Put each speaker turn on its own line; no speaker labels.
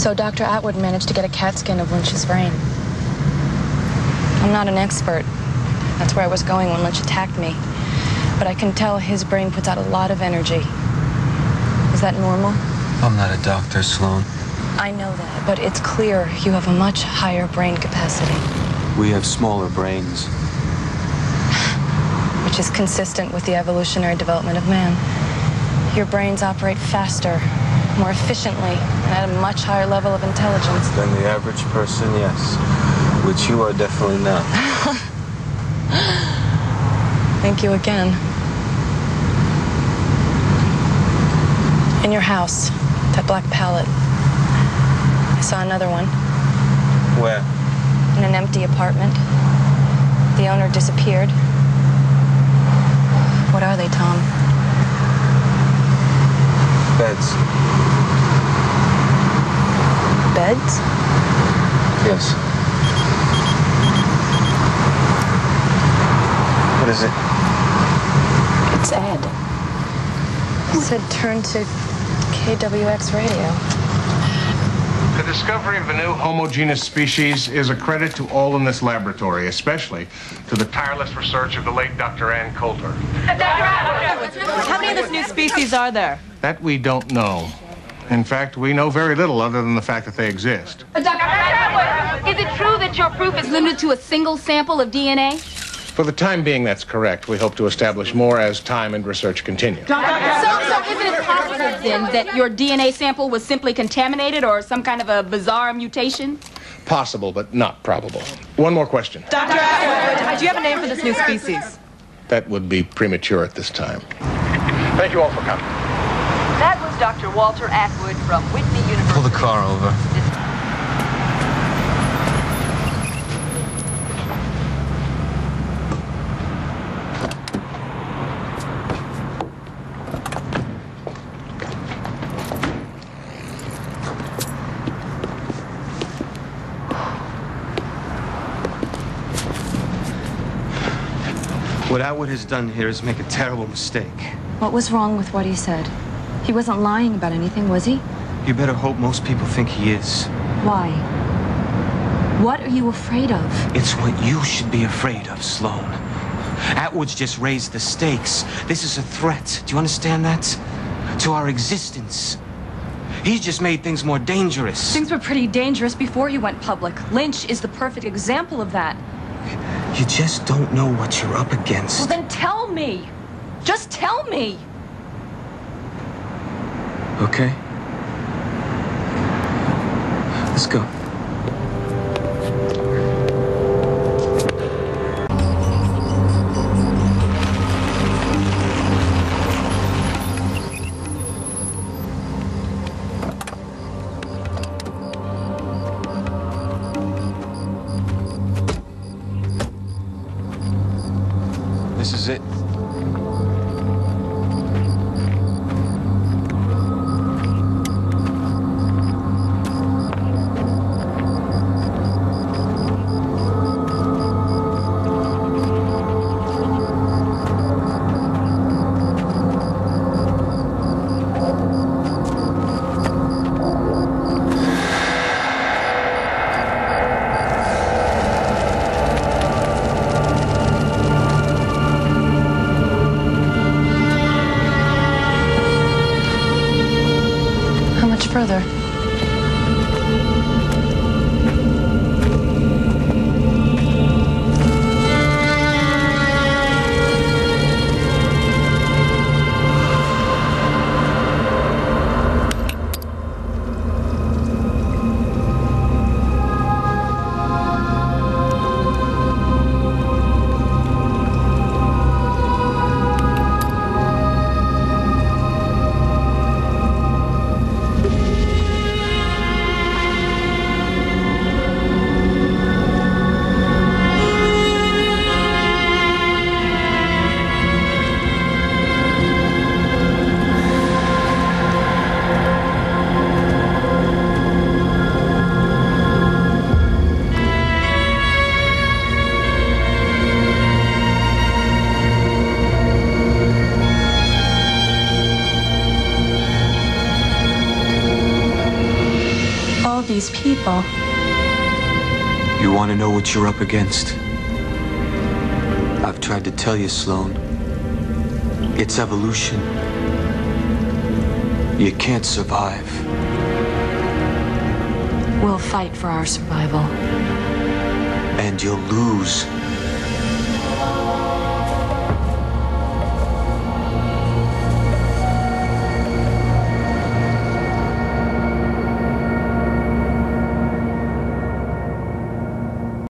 So Dr. Atwood managed to get a CAT scan of Lynch's brain. I'm not an expert. That's where I was going when Lynch attacked me. But I can tell his brain puts out a lot of energy. Is that normal?
I'm not a doctor, Sloan.
I know that, but it's clear you have a much higher brain capacity.
We have smaller brains.
Which is consistent with the evolutionary development of man. Your brains operate faster, more efficiently, and at a much higher level of intelligence.
Than the average person, yes. Which you are definitely not.
Thank you again. In your house, that black pallet. I saw another one.
Where?
In an empty apartment. The owner disappeared. What are they, Tom?
Beds.
Beds?
Yes. What is it?
It's Ed. He said turn to KWX radio.
The discovery of a new homogeneous species is a credit to all in this laboratory, especially to the tireless research of the late Dr. Ann Coulter.
How many of this new species are there?
That we don't know. In fact, we know very little other than the fact that they exist.
Dr. Atwood, is it true that your proof is limited to a single sample of DNA?
For the time being, that's correct. We hope to establish more as time and research continue.
So isn't it possible, then, that your DNA sample was simply contaminated or some kind of a bizarre mutation?
Possible, but not probable. One more question.
Dr. Atwood, do you have a name for this new species?
That would be premature at this time. Thank you all for coming.
That was Dr. Walter Atwood from Whitney University.
Pull the car over. What Atwood has done here is make a terrible mistake.
What was wrong with what he said? He wasn't lying about anything, was he?
You better hope most people think he is.
Why? What are you afraid of?
It's what you should be afraid of, Sloan. Atwood's just raised the stakes. This is a threat. Do you understand that? To our existence. He's just made things more dangerous.
Things were pretty dangerous before he went public. Lynch is the perfect example of that.
You just don't know what you're up against.
Well, then tell me. Just tell me.
Okay. Let's go. This is it.
all these people.
You want to know what you're up against? I've tried to tell you, Sloan. It's evolution. You can't survive.
We'll fight for our survival.
And you'll lose.